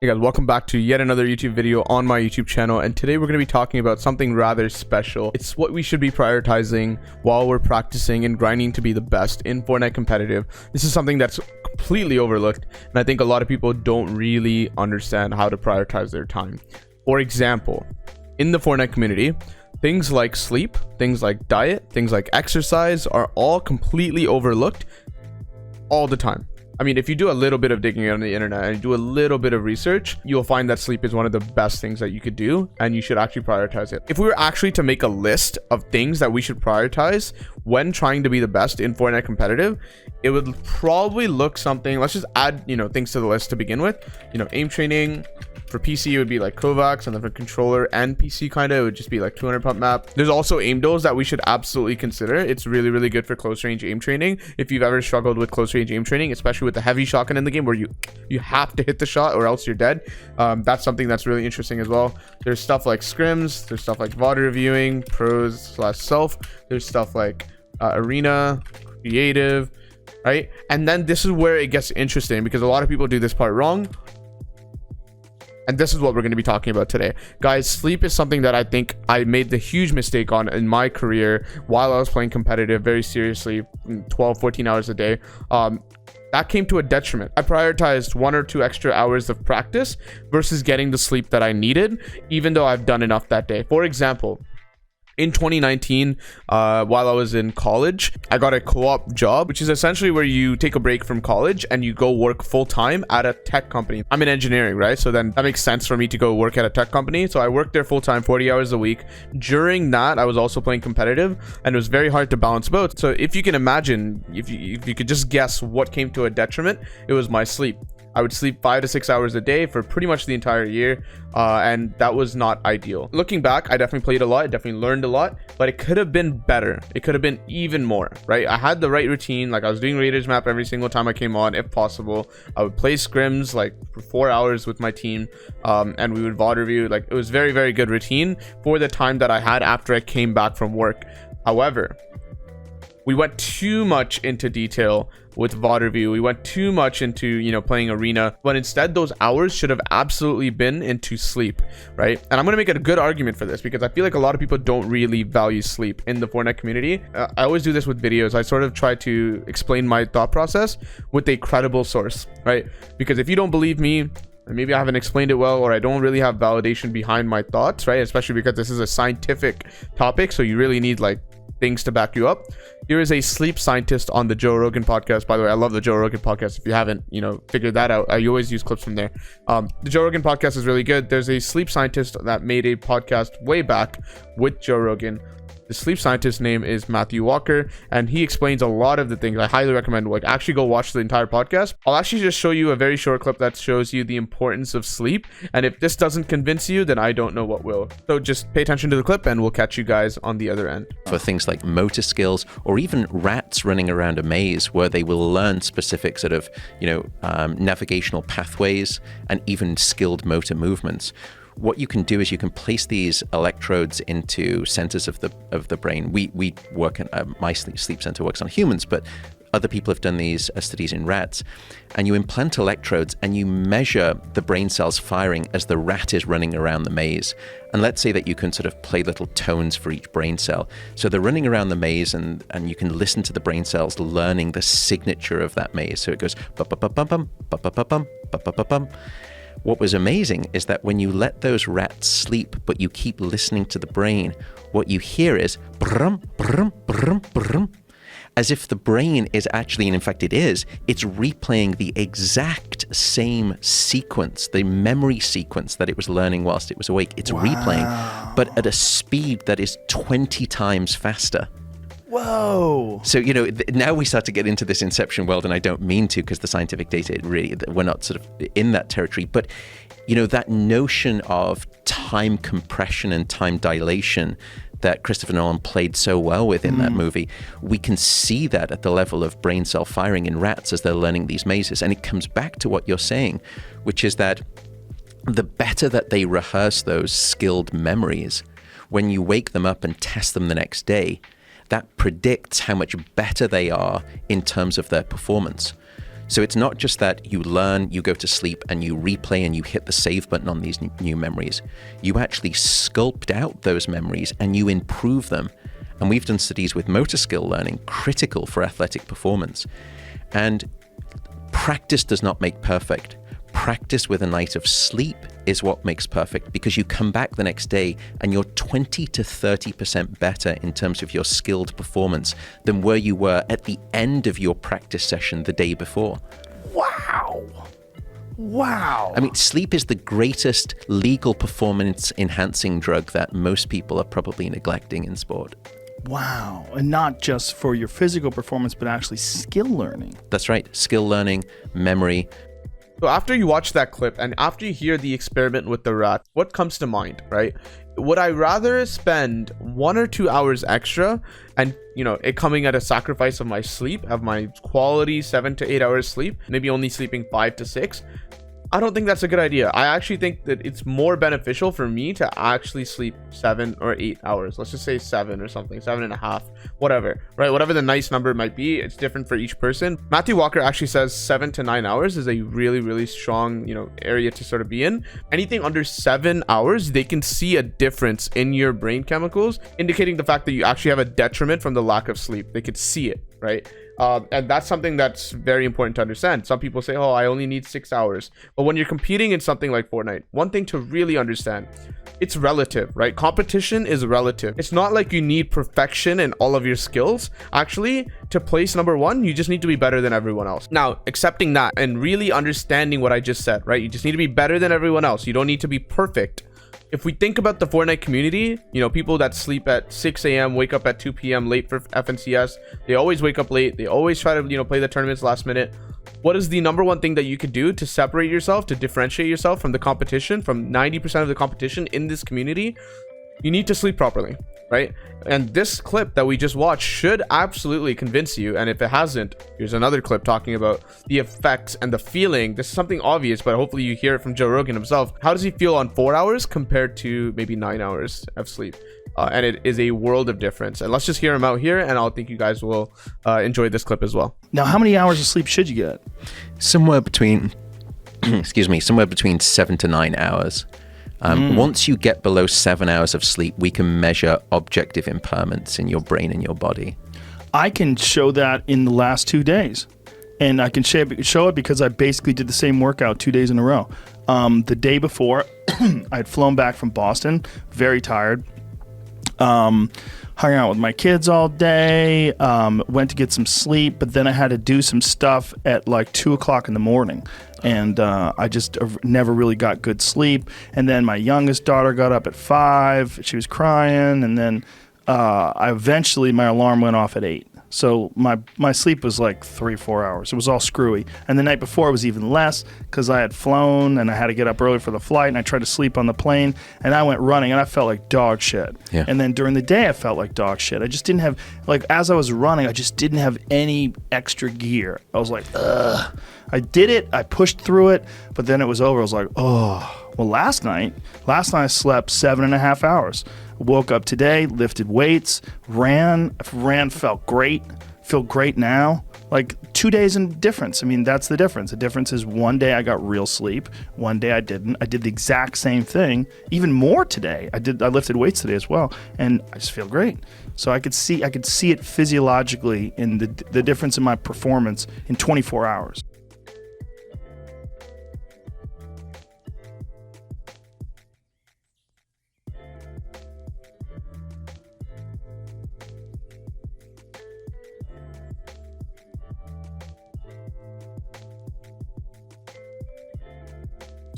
Hey guys, welcome back to yet another YouTube video on my YouTube channel, and today we're going to be talking about something rather special. It's what we should be prioritizing while we're practicing and grinding to be the best in Fortnite competitive. This is something that's completely overlooked, and I think a lot of people don't really understand how to prioritize their time. For example, in the Fortnite community, things like sleep, things like diet, things like exercise are all completely overlooked all the time. I mean, if you do a little bit of digging on the internet and you do a little bit of research, you'll find that sleep is one of the best things that you could do, and you should actually prioritize it. If we were actually to make a list of things that we should prioritize when trying to be the best in Fortnite competitive, it would probably look something. Let's just add, things to the list to begin with. Aim training. For PC, it would be like Kovacs, and then for controller and PC, it would just be like 200 pump map. There's also aim duels that we should absolutely consider. It's really, really good for close range aim training. If you've ever struggled with close range aim training, especially with the heavy shotgun in the game where you have to hit the shot or else you're dead, that's something that's really interesting as well. There's stuff like scrims, there's stuff like VOD reviewing, pros/self, there's stuff like arena, creative, right? And then this is where it gets interesting, because a lot of people do this part wrong. And this is what we're going to be talking about today. Guys, sleep is something that I think I made the huge mistake on in my career while I was playing competitive very seriously, 12, 14 hours a day. That came to a detriment. I prioritized 1 or 2 extra hours of practice versus getting the sleep that I needed, even though I've done enough that day. For example, in 2019, while I was in college, I got a co-op job, which is essentially where you take a break from college and you go work full-time at a tech company. I'm in engineering, right? So then that makes sense for me to go work at a tech company. So I worked there full-time, 40 hours a week. During that, I was also playing competitive, and it was very hard to balance both. So if you can imagine, if you could just guess what came to a detriment, it was my sleep. I would sleep 5 to 6 hours a day for pretty much the entire year, and that was not ideal. Looking back, I definitely played a lot, I definitely learned a lot, but it could have been better. It could have been even more, right? I had the right routine. Like, I was doing Raiders map every single time I came on, if possible. I would play scrims like for 4 hours with my team, and we would VOD review. Like, it was very, very good routine for the time that I had after I came back from work. However, we went too much into detail with VOD review. We went too much into, playing arena, but instead those hours should have absolutely been into sleep, right? And I'm going to make a good argument for this, because I feel like a lot of people don't really value sleep in the Fortnite community. I always do this with videos. I sort of try to explain my thought process with a credible source, right? Because if you don't believe me, maybe I haven't explained it well, or I don't really have validation behind my thoughts, right? Especially because this is a scientific topic, so you really need things to back you up. Here is a sleep scientist on the Joe Rogan podcast. By the way, I love the Joe Rogan podcast. If you haven't, figured that out, I always use clips from there. The Joe Rogan podcast is really good. There's a sleep scientist that made a podcast way back with Joe Rogan. The sleep scientist's name is Matthew Walker, and he explains a lot of the things. I highly recommend actually go watch the entire podcast. I'll actually just show you a very short clip that shows you the importance of sleep, and if this doesn't convince you, then I don't know what will. So just pay attention to the clip, and we'll catch you guys on the other end. For things like motor skills, or even rats running around a maze, where they will learn specific sort of navigational pathways and even skilled motor movements. What you can do is you can place these electrodes into centers of the brain. We work in my sleep center works on humans, but other people have done these studies in rats. And you implant electrodes and you measure the brain cells firing as the rat is running around the maze. And let's say that you can sort of play little tones for each brain cell. So they're running around the maze, and you can listen to the brain cells learning the signature of that maze. So it goes bum bum bum bum bum bum bum bum bum bum bum. What was amazing is that when you let those rats sleep, but you keep listening to the brain, what you hear is brum, brum, brum, brum, as if the brain is actually, and in fact it is, it's replaying the exact same sequence, the memory sequence that it was learning whilst it was awake. It's replaying, but at a speed that is 20 times faster. Whoa. So, now we start to get into this inception world, and I don't mean to, because the scientific data, we're not sort of in that territory. But, that notion of time compression and time dilation that Christopher Nolan played so well with in that movie, we can see that at the level of brain cell firing in rats as they're learning these mazes. And it comes back to what you're saying, which is that the better that they rehearse those skilled memories, when you wake them up and test them the next day, that predicts how much better they are in terms of their performance. So it's not just that you learn, you go to sleep, and you replay and you hit the save button on these new memories. You actually sculpt out those memories and you improve them. And we've done studies with motor skill learning, critical for athletic performance. And practice does not make perfect. Practice with a night of sleep is what makes perfect, because you come back the next day and you're 20 to 30% better in terms of your skilled performance than where you were at the end of your practice session the day before. Wow. I mean, sleep is the greatest legal performance enhancing drug that most people are probably neglecting in sport. Wow. And not just for your physical performance, but actually skill learning. That's right. Skill learning, memory. So after you watch that clip and after you hear the experiment with the rat, what comes to mind, right? Would I rather spend 1 or 2 hours extra and, it coming at a sacrifice of my sleep, of my quality 7 to 8 hours sleep, maybe only sleeping 5 to 6? I don't think that's a good idea. I actually think that it's more beneficial for me to actually sleep 7 or 8 hours. Let's just say 7 or something, 7.5, whatever, right? Whatever the nice number might be, it's different for each person. Matthew Walker actually says 7 to 9 hours is a really, really strong, area to sort of be in. Anything under 7 hours, they can see a difference in your brain chemicals, indicating the fact that you actually have a detriment from the lack of sleep. They could see it, right? And that's something that's very important to understand. Some people say, oh, I only need 6 hours. But when you're competing in something like Fortnite, one thing to really understand, it's relative, right? Competition is relative. It's not like you need perfection in all of your skills. Actually, to place number 1, you just need to be better than everyone else. Now, accepting that and really understanding what I just said, right? You just need to be better than everyone else. You don't need to be perfect. If we think about the Fortnite community, people that sleep at 6 a.m., wake up at 2 p.m. late for FNCS, they always wake up late. They always try to, play the tournaments last minute. What is the number one thing that you could do to separate yourself, to differentiate yourself from the competition, from 90% of the competition in this community? You need to sleep properly, right? And this clip that we just watched should absolutely convince you. And if it hasn't, here's another clip talking about the effects and the feeling. This is something obvious, but hopefully you hear it from Joe Rogan himself. How does he feel on 4 hours compared to maybe 9 hours of sleep? And it is a world of difference. And let's just hear him out here, and I'll think you guys will enjoy this clip as well. Now, how many hours of sleep should you get? Somewhere between, somewhere between 7 to 9 hours. Once you get below 7 hours of sleep, we can measure objective impairments in your brain and your body. I can show that in the last 2 days. And I can show it because I basically did the same workout 2 days in a row. The day before, I had flown back from Boston, very tired. Hung out with my kids all day, went to get some sleep, but then I had to do some stuff at like 2 o'clock in the morning. And I just never really got good sleep. And then my youngest daughter got up at 5. She was crying. And then eventually my alarm went off at 8. So my sleep was like 3-4 hours. It was all screwy. And the night before it was even less because I had flown and I had to get up early for the flight, and I tried to sleep on the plane, and I went running and I felt like dog shit. Yeah. And then during the day I felt like dog shit. I just didn't have, as I was running, I just didn't have any extra gear. I was like, ugh. I did it. I pushed through it, but then it was over. I was like, oh. Well, last night I slept 7.5 hours. Woke up today, lifted weights, ran, felt great, feel great now. Like 2 days in difference. I mean, that's the difference. The difference is one day I got real sleep, one day I didn't. I did the exact same thing, even more today. I lifted weights today as well, and I just feel great. So I could see it physiologically in the difference in my performance in 24 hours.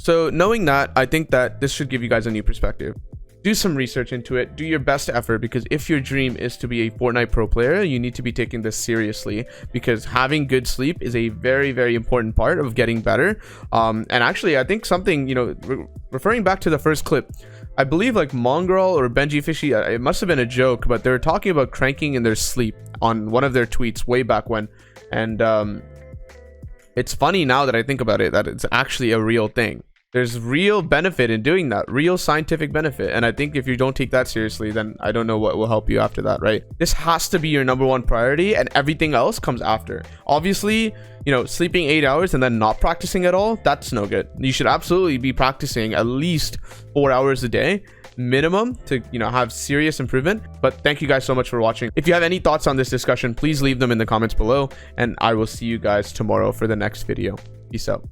So knowing that, I think that this should give you guys a new perspective. Do some research into it. Do your best effort, because if your dream is to be a Fortnite pro player, you need to be taking this seriously, because having good sleep is a very, very important part of getting better. And actually, I think something, referring back to the first clip, I believe like Mongrel or Benji Fishy, it must have been a joke, but they were talking about cranking in their sleep on one of their tweets way back when. And it's funny now that I think about it, that it's actually a real thing. There's real benefit in doing that, real scientific benefit. And I think if you don't take that seriously, then I don't know what will help you after that, right? This has to be your number one priority, and everything else comes after. Obviously, you know, sleeping 8 hours and then not practicing at all, that's no good. You should absolutely be practicing at least 4 hours a day minimum to, you know, have serious improvement. But thank you guys so much for watching. If you have any thoughts on this discussion, please leave them in the comments below, and I will see you guys tomorrow for the next video. Peace out.